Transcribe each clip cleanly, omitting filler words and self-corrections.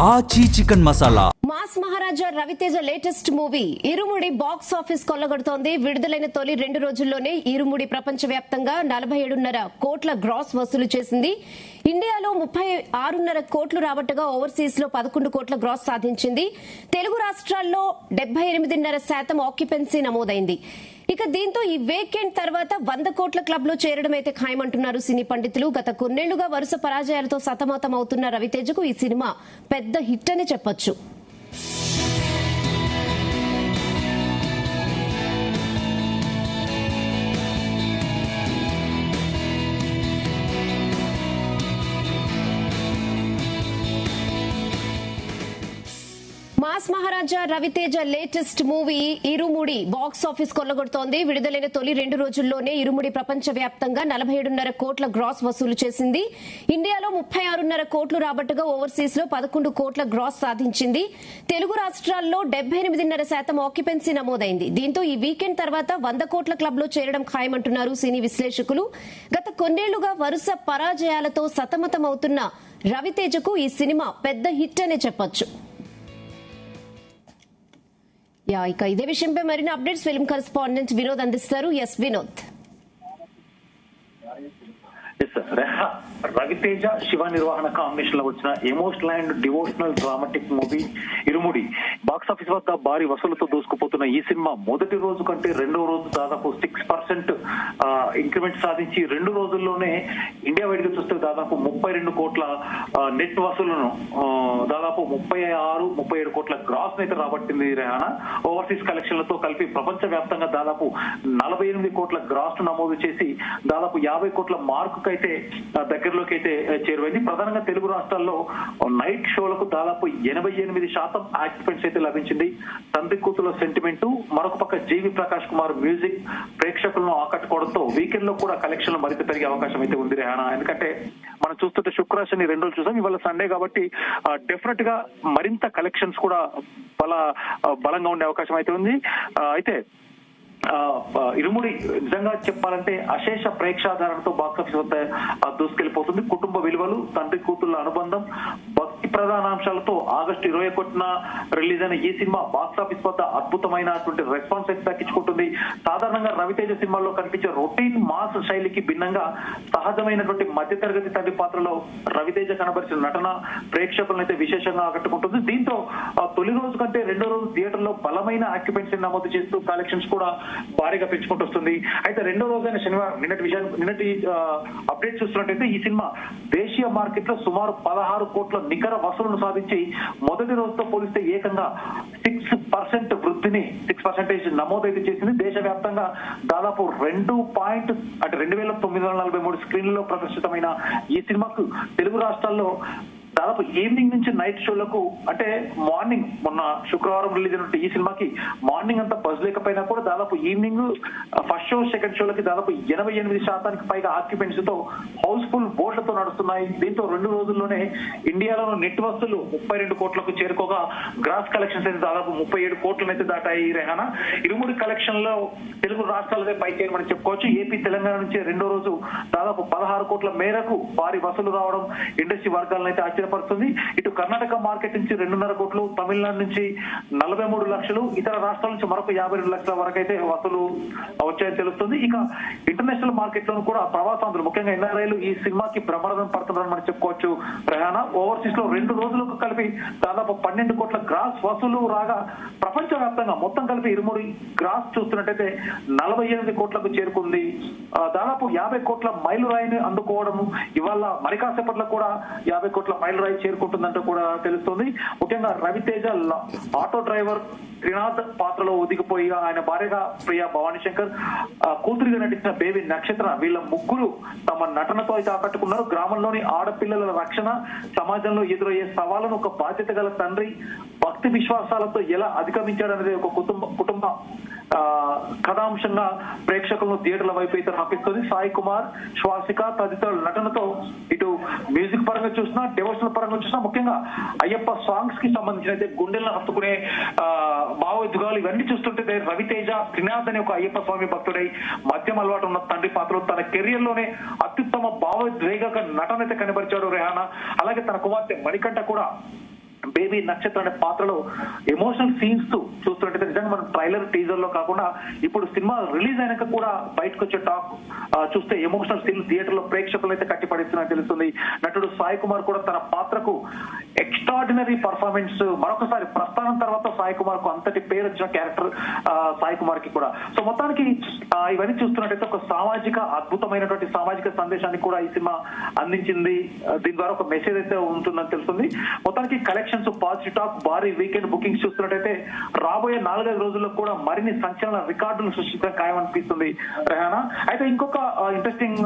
ఆచి chicken masala. Mass మహారాజా Raviteja latest movie ఇరుముడి box office కొల్లగొడుతోంది. విడుదలైన తొలి 2 రోజుల్లోనే ఇరుముడి ప్రపంచవ్యాప్తంగా 47.5 కోట్ల గ్రాస్ వసూలు చేసింది. ఇండియాలో 36.5 కోట్లు రాబట్టగా ఓవర్సీస్ లో 11 కోట్ల గ్రాస్ సాధించింది. తెలుగు రాష్ట్రాల్లో 78.5% ఆక్యుపెన్సీ నమోదైంది. ఇక దీంతో ఈ వీకెండ్ తర్వాత 100 కోట్ల క్లబ్ లో చేరడం అయితే ఖాయమంటున్నారు సినీ పండితులు. గత కొన్నేళ్లుగా వరుస పరాజయాలతో సతమతం అవుతున్న రవితేజకు ఈ సినిమా పెద్ద హిట్ అని చెప్పొచ్చు. మాస్ మహారాజా రవితేజ లేటెస్ట్ మూవీ ఇరుముడి బాక్స్ ఆఫీస్ కొల్లగొడుతోంది. విడుదలైన తొలి 2 రోజుల్లోనే ఇరుముడి ప్రపంచవ్యాప్తంగా 47.5 కోట్ల గ్రాస్ వసూలు చేసింది. ఇండియాలో 36.5 కోట్లు రాబట్టగా ఓవర్సీస్ లో 11 కోట్ల గ్రాస్ సాధించింది. తెలుగు రాష్ట్రాల్లో 78.5% ఆక్యుపెన్సీ నమోదైంది. దీంతో ఈ వీకెండ్ తర్వాత 100 కోట్ల క్లబ్ లో చేరడం ఖాయమంటున్నారు సినీ విశ్లేషకులు. గత కొన్నేళ్లుగా వరుస పరాజయాలతో సతమతమవుతున్న రవితేజకు ఈ సినిమా పెద్ద హిట్ అనే చెప్పొచ్చు. ఇక ఇదే విషయంపై మరిన్ని అప్డేట్స్ ఫిల్మ్ కరెస్పాండెంట్ వినోద్ అందిస్తారు. ఎస్ వినోద్. రవితేజ శివ నిర్వహణ కాంబినేషన్ లో వచ్చిన emotional and devotional dramatic movie irumudi box office వద్ద భారీ వసూలుతో దూసుకుపోతున్న ఈ సినిమా మొదటి రోజు కంటే 2వ రోజు దాదాపు 6% ఇంక్రిమెంట్ సాధించి 2 రోజుల్లోనే ఇండియా వైడ్గా చూస్తే దాదాపు 32 కోట్ల నెట్ వసూలును దాదాపు 36-37 కోట్ల గ్రాస్ అయితే రాబట్టింది. రెహానా ఓవర్సీస్ కలెక్షన్లతో కలిపి ప్రపంచ వ్యాప్తంగా దాదాపు 48 కోట్ల గ్రాస్ నమోదు చేసి దాదాపు 50 కోట్ల మార్కు అయితే దగ్గరలోకి అయితే చేరువైంది. ప్రధానంగా తెలుగు రాష్ట్రాల్లో నైట్ షోలకు దాదాపు 88% ఆక్యుపెన్సీ అయితే లభించింది. తండ్రి కూతుల సెంటిమెంట్, మరొక పక్క జీవి ప్రకాష్ కుమార్ మ్యూజిక్ ప్రేక్షకులను ఆకట్టుకోవడంతో వీకెండ్ లో కూడా కలెక్షన్లు మరింత పెరిగే అవకాశం అయితే ఉంది రెహానా. ఎందుకంటే మనం చూస్తుంటే శుక్ర శని 2 రోజులు చూసాం, ఇవాళ సండే కాబట్టి డెఫినెట్ గా మరింత కలెక్షన్స్ కూడా బలంగా ఉండే అవకాశం అయితే ఉంది. అయితే ఇరుముడి నిజంగా చెప్పాలంటే అశేష ప్రేక్షాధారణతో బాక్సాఫీస్ వద్ద దూసుకెళ్లిపోతుంది. కుటుంబ విలువలు, తండ్రి కూతుళ్ల అనుబంధం, భక్తి ప్రధానాంశాలతో ఆగస్టు 21న రిలీజ్ అయిన ఈ సినిమా బాక్సాఫీస్ వద్ద అద్భుతమైనటువంటి రెస్పాన్స్ అయితే దక్కించుకుంటుంది. సాధారణంగా రవితేజ సినిమాల్లో కనిపించే రొటీన్ మాస్ శైలికి భిన్నంగా సహజమైనటువంటి మధ్యతరగతి తండ్రి పాత్రలో రవితేజ కనబరిచిన నటన ప్రేక్షకులను అయితే విశేషంగా ఆకట్టుకుంటుంది. దీంతో తొలి రోజు కంటే 2వ రోజు థియేటర్ లో బలమైన ఆక్యుపెన్సీ నమోదు చేస్తూ కలెక్షన్స్ కూడా భారీగా పెంచుకుంటూ వస్తుంది. అయితే 2వ రోజైన శనివారం నిన్నటి అప్డేట్ చూస్తున్నట్టయితే ఈ సినిమా దేశీయ మార్కెట్ లో సుమారు 16 కోట్ల నికర వసూలును సాధించి మొదటి రోజుతో పోలిస్తే ఏకంగా 6% వృద్ధిని 6% నమోదైతే చేసింది. దేశవ్యాప్తంగా దాదాపు 2,943 స్క్రీన్లలో ప్రదర్శితమైన ఈ సినిమాకు తెలుగు రాష్ట్రాల్లో దాదాపు ఈవినింగ్ నుంచి నైట్ షోలకు, అంటే మార్నింగ్ మొన్న శుక్రవారం రిలీజ్ అయినట్టు ఈ సినిమాకి మార్నింగ్ అంతా బజ్ లేకపోయినా కూడా దాదాపు ఈవినింగ్ ఫస్ట్ షో సెకండ్ షోలకి దాదాపు 88% పైగా ఆక్యుపెన్సీతో హౌస్ఫుల్ బోర్డులతో నడుస్తున్నాయి. దీంతో 2 రోజుల్లోనే ఇండియాలో నెట్ వసూలు 32 కోట్లకు చేరుకోగా గ్రాస్ కలెక్షన్స్ అయితే దాదాపు 37 కోట్లను అయితే దాటాయి. రెహానా ఇరుముడి కలెక్షన్ లో తెలుగు రాష్ట్రాలదే పైకేయమని చెప్పుకోవచ్చు. ఏపీ తెలంగాణ నుంచి 2వ రోజు దాదాపు 16 కోట్ల మేరకు భారీ వసూలు రావడం ఇండస్ట్రీ వర్గాలను అయితే పడుతుంది. ఇటు కర్ణాటక మార్కెట్ నుంచి 2.5 కోట్లు, తమిళనాడు నుంచి 43 లక్షలు, ఇతర రాష్ట్రాల నుంచి మరొక 52 లక్షల వరకు అయితే వసూలు వచ్చాయని తెలుస్తుంది. ఇక ఇంటర్నేషనల్ మార్కెట్ లోను కూడా ప్రవాసాంధ్రులు ముఖ్యంగా ఎన్ఆర్ఐలు ఈ సినిమాకి బ్రహ్మాండం పడుతున్నారని మనం చెప్పుకోవచ్చు. రెహానా ఓవర్సీస్ లో 2 రోజులకు కలిపి దాదాపు 12 కోట్ల గ్రాస్ వసూలు రాగా ప్రపంచ వ్యాప్తంగా మొత్తం కలిపి ఇరుముడి గ్రాస్ చూస్తున్నట్టయితే 48 కోట్లకు చేరుకుంది. దాదాపు 50 కోట్ల మైలురాయిని అందుకోవడం ఇవాళ మరి కాసేపట్లో కూడా 50 కోట్ల మైలురాయి చేరుకుంటుందంటూ కూడా తెలుస్తుంది. ముఖ్యంగా రవితేజ ఆటో డ్రైవర్ త్రినాథ్ పాత్రలో ఒదిగిపోయి ఆయన భార్యగా ప్రియా భవానీ శంకర్, కూతురిగా నటించిన బేబీ నక్షత్ర, వీళ్ళ ముగ్గురు తమ నటనతో అయితే ఆకట్టుకున్నారు. గ్రామంలోని ఆడపిల్లల రక్షణ, సమాజంలో ఎదురయ్యే సవాళ్ళను ఒక బాధ్యత గల తండ్రి భక్తి విశ్వాసాలతో ఎలా అధిగమించాడనేది ఒక కుటుంబ కథాంశంగా ప్రేక్షకులను థియేటర్ల వైపు అయితే రప్పిస్తుంది. సాయి కుమార్, శ్వాసిక తదితరుల నటనతో ఇటు మ్యూజిక్ పరంగా చూసినా, డివోషనల్ పరంగా చూసినా, ముఖ్యంగా అయ్యప్ప సాంగ్స్ కి సంబంధించిన అయితే గుండెలను హత్తుకునే భావోద్వేగాలు ఇవన్నీ చూస్తుంటే రవితేజ త్రినాథ్ అనే ఒక అయ్యప్ప స్వామి భక్తుడై మద్యం అలవాటు ఉన్న తండ్రి పాత్రలో తన కెరియర్ లోనే అత్యుత్తమ భావోద్వేగ నటన అయితే కనబరిచాడు రెహానా. అలాగే తన కుమార్తె మణికంఠ కూడా బేబీ నక్షత్రం అనే పాత్రలో ఎమోషనల్ సీన్స్ చూస్తున్నట్టయితే నిజంగా మనం ట్రైలర్ టీజర్ లో కాకుండా ఇప్పుడు సినిమా రిలీజ్ అయినాక కూడా బయటకు వచ్చే టాక్ చూస్తే ఎమోషనల్ సీన్ థియేటర్ లో ప్రేక్షకులు అయితే కట్టిపడిస్తున్నట్టు తెలుస్తుంది. నటుడు సాయి కుమార్ కూడా తన పాత్రకు ఎక్స్ట్రాడినరీ పర్ఫార్మెన్స్, మరొకసారి ప్రస్థానం తర్వాత సాయి కుమార్ కు అంతటి పేరు వచ్చిన క్యారెక్టర్ సాయి కుమార్ కి కూడా. సో మొత్తానికి ఇవన్నీ చూస్తున్నట్టయితే ఒక అద్భుతమైనటువంటి సామాజిక సందేశాన్ని కూడా ఈ సినిమా అందించింది. దీని ద్వారా ఒక మెసేజ్ అయితే ఉంటుందని తెలుస్తుంది. మొత్తానికి కలెక్షన్స్ పాజిటివ్ టాక్, భారీ వీకెండ్ బుకింగ్స్ చూస్తున్నట్టయితే రాబోయే 4-5 రోజుల్లో కూడా మరిన్ని సంచలన రికార్డులు సృష్టించడం ఖాయమనిపిస్తుంది రెహానా. అయితే ఇంకొక ఇంట్రెస్టింగ్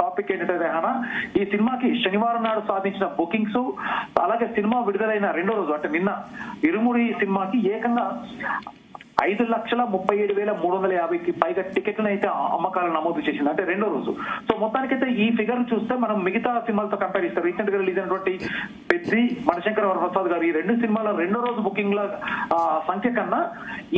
టాపిక్ ఏంటంటే రెహానా, ఈ సినిమాకి శనివారం నాడు సాధించిన బుకింగ్స్, అలాగే సినిమా విడుదలైన 2వ రోజు అంటే నిన్న ఇరుముడి సినిమాకి ఏకంగా 5,37,350కి పైగా టికెట్లను అయితే అమ్మకాలు నమోదు చేసింది, అంటే 2వ రోజు. సో మొత్తానికైతే ఈ ఫిగర్ చూస్తే మనం మిగతా సినిమాలతో కంపేర్ చేస్తే రీసెంట్ గా రిలీజ్ అయినటువంటి పెద్ది, మణిశంకర్ వరప్రసాద్ గారు ఈ 2 సినిమాల 2వ రోజు బుకింగ్ల సంఖ్య కన్నా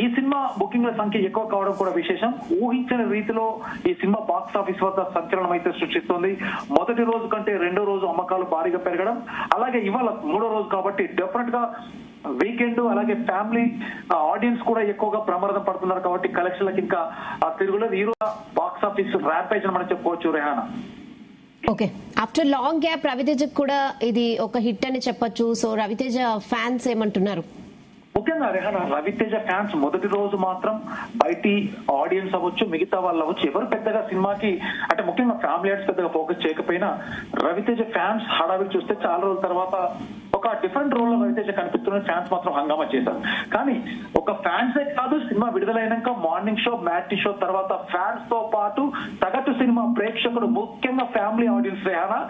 ఈ సినిమా బుకింగ్ల సంఖ్య ఎక్కువ కావడం కూడా విశేషం. ఊహించని రీతిలో ఈ సినిమా బాక్స్ ఆఫీస్ వద్ద సంచలనం అయితే సృష్టిస్తుంది. మొదటి రోజు కంటే 2వ రోజు అమ్మకాలు భారీగా పెరగడం, అలాగే ఇవాళ 3వ రోజు కాబట్టి డెఫినెట్ గా వీకెండ్ అలాగే ఫ్యామిలీ ఆడియన్స్ కూడా ఎక్కువగా ప్రమాదం పడుతున్నారు కాబట్టి కలెక్షన్లకు ఇంకా తిరుగులేదు. ఈ రోజు బాక్స్ ఆఫీస్ ర్యాంపేజ్ అని మనం చెప్పుకోవచ్చు Rehana. Okay, after long gap Ravi Teja కూడా ఇది ఒక హిట్ అని చెప్పొచ్చు. సో రవితేజ ఫ్యాన్స్ ఏమంటున్నారు? ముఖ్యంగా రెహానా, రవితేజ ఫ్యాన్స్ మొదటి రోజు మాత్రం బయటి ఆడియన్స్ అవ్వచ్చు, మిగతా వాళ్ళు అవ్వచ్చు, ఎవరు పెద్దగా సినిమాకి అంటే ముఖ్యంగా ఫ్యామిలీ ఆర్ట్స్ పెద్దగా ఫోకస్ చేయకపోయినా రవితేజ ఫ్యాన్స్ హడావిడి చూస్తే చాలా రోజుల తర్వాత ఒక డిఫరెంట్ రోల్ లో రవితేజ కనిపిస్తున్న ఫ్యాన్స్ మాత్రం హంగామా చేశారు. కానీ ఒక ఫ్యాన్సే కాదు, సినిమా విడుదలైనాక మార్నింగ్ షో, మ్యాట్నీ షో తర్వాత ఫ్యాన్స్ తో పాటు సగటు సినిమా ప్రేక్షకుడు, ముఖ్యంగా ఫ్యామిలీ ఆడియన్స్ రెహానా,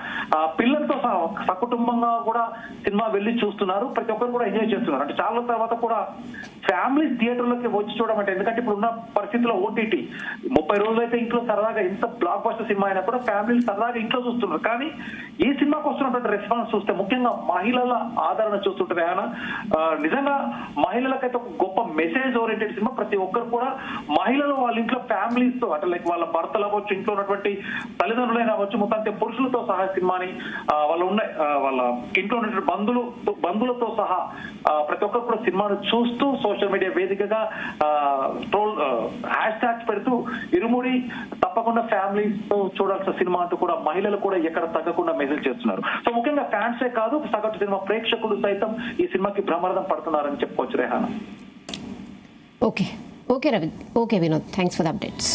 పిల్లలతో సహా సకుటుంబంగా కూడా సినిమా వెళ్లి చూస్తున్నారు. ప్రతి ఒక్కరు కూడా ఎంజాయ్ చేస్తున్నారు. అంటే చాలా తర్వాత కూడా ఫ్యామిలీ థియేటర్ లోకి వచ్చి చూడడం అంటే, ఎందుకంటే ఇప్పుడు ఉన్న పరిస్థితిలో ఓటీటీ 30 రోజులు అయితే ఇంట్లో సరదాగా ఎంత బ్లాక్ బస్టర్ సినిమా అయినా కూడా ఫ్యామిలీ సరదాగా ఇంట్లో చూస్తున్నారు. కానీ ఈ సినిమాకి వస్తున్నటువంటి రెస్పాన్స్ చూస్తే, ముఖ్యంగా మహిళల ఆదరణ చూస్తుంటారు ఆయన, నిజంగా మహిళలకైతే ఒక గొప్ప మెసేజ్ ఓరియంటెడ్ సినిమా. ప్రతి ఒక్కరు కూడా మహిళలు వాళ్ళ ఇంట్లో ఫ్యామిలీస్ తో అంటే లైక్ వాళ్ళ భర్తలు అవ్వచ్చు, ఇంట్లో ఉన్నటువంటి తల్లిదండ్రులైనా అవ్వచ్చు, మొత్తానికి పురుషులతో సహా సినిమాని వాళ్ళ ఇంట్లో ఉన్నటువంటి బంధువులతో సహా ప్రతి ఒక్కరు కూడా సినిమాను చూస్తూ సోషల్ మీడియా వేదికగా హ్యాష్ ట్యాగ్స్ పెడుతూ ఇరుముడి తప్పకుండా ఫ్యామిలీస్ తో చూడాల్సిన సినిమా అంటూ కూడా మహిళలు కూడా ఎక్కడ తగ్గకుండా మెసేజ్ చేస్తున్నారు. సో ముఖ్యంగా ఫ్యాన్సే కాదు, సగటు సినిమా ప్రేక్షకులు సైతం ఈ సినిమాకి బ్రహ్మరథం పడుతున్నారని చెప్పుకోవచ్చు Rehana. Okay Ravi, okay Vinod, thanks for the updates.